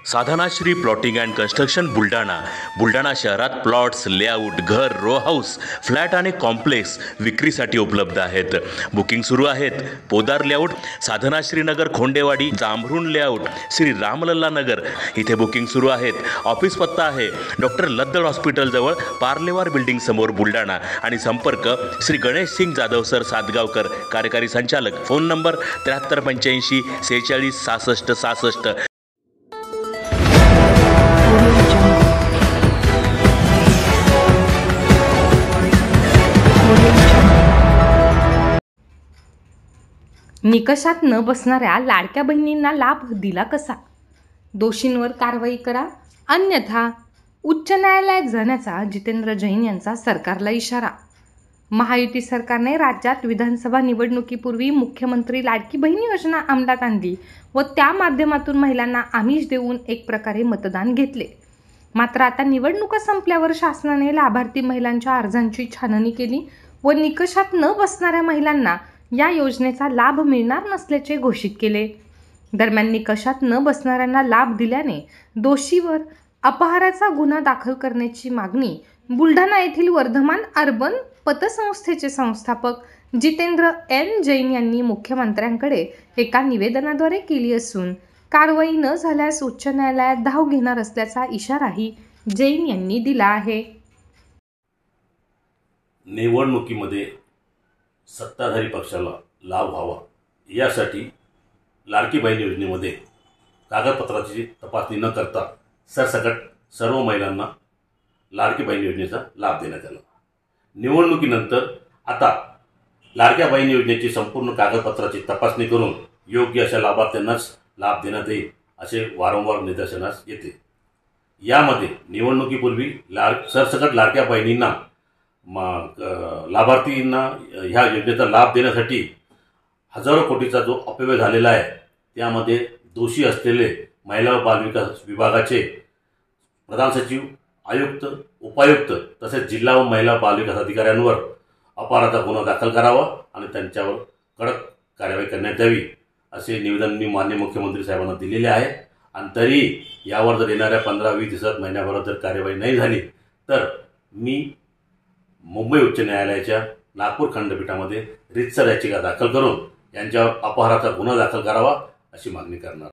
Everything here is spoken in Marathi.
Sadhanashri plotting and construction Buldhana शहरात प्लॉट्स, लेआउट, घर, रो हाऊस, फ्लॅट आणि कॉम्प्लेक्स विक्रीसाठी उपलब्ध आहेत. बुकिंग सुरू आहेत. पोदार लेआउट, साधनाश्री नगर, खोंडेवाडी, जांभरुण लेआउट, श्री रामलल्ला नगर इथे बुकिंग सुरू आहेत. ऑफिस पत्ता आहे डॉक्टर लद्दड हॉस्पिटल जवळ, पार्लेवार बिल्डिंग समोर, बुलढाणा. आणि संपर्क श्री गणेश सिंग जाधव सर सातगावकर, कार्यकारी संचालक. Phone number 7385 46 66 66. निकषात न बसणाऱ्या लाडक्या बहिणींना लाभ दिला कसा? दोषींवर कारवाई करा, अन्यथा उच्च न्यायालयात जाण्याचा जितेंद्र जैन यांचा सरकारला इशारा. महायुती सरकारने राज्यात विधानसभा निवडणुकीपूर्वी मुख्यमंत्री लाडकी बहीण योजना अंमलात आणली व त्या माध्यमातून महिलांना आमिष देऊन एक प्रकारे मतदान घेतले. मात्र आता निवडणुका संपल्यावर शासनाने लाभार्थी महिलांच्या अर्जांची छाननी केली व निकषात न बसणाऱ्या महिलांना या योजनेचा लाभ मिळणार नसल्याचे घोषित केले. दरम्यान निकषात न बसणाऱ्यांना लाभ दिल्याने दोषीवर अपहाराचा गुन्हा दाखल करण्याची मागणी बुलढाणा येथील वर्धमान अर्बन पतसंस्थेचे संस्थापक जितेंद्र एन जैन यांनी मुख्यमंत्र्यांकडे एका निवेदनाद्वारे केली असून कारवाई न झाल्यास उच्च न्यायालयात धाव घेणार असल्याचा इशाराही जैन यांनी दिला आहे. निवडणुकीमध्ये सत्ताधारी पक्षाला लाभ व्हावा यासाठी लाडकी बहीण योजनेमध्ये कागदपत्राची तपासणी न करता सरसकट सर्व महिलांना लाडकी बहीण योजनेचा लाभ देण्यात आला. निवडणुकीनंतर आता लाडक्या बहीण योजनेची संपूर्ण कागदपत्राची तपासणी करून योग्य अशा लाभार्थ्यांनाच लाभ देण्यात येईल असे वारंवार निदर्शनास येते. यामध्ये निवडणुकीपूर्वी सरसकट लाडक्या बहिणींना लाभार्थींना ह्या योजनेचा लाभ देण्यासाठी हजारो कोटीचा जो अपव्यय झालेला आहे त्यामध्ये दोषी असलेले महिला व बालविकास विभागाचे प्रधान सचिव, आयुक्त, उपायुक्त तसेच जिल्हा व महिला बालविकास अधिकाऱ्यांवर अपहाराचा गुन्हा दाखल करावा आणि त्यांच्यावर कडक कारवाई करण्यात यावी असे निवेदन मी माननीय मुख्यमंत्री साहेबांना दिलेले आहे. आणि तरी यावर जर येणाऱ्या 15-20 दिवसात महिन्याभरात जर कार्यवाही नाही झाली तर मी मुंबई उच्च न्यायालयाच्या नागपूर खंडपीठामध्ये रितसर याचिका दाखल करून यांच्यावर अपहाराचा गुन्हा दाखल करावा अशी मागणी करणार.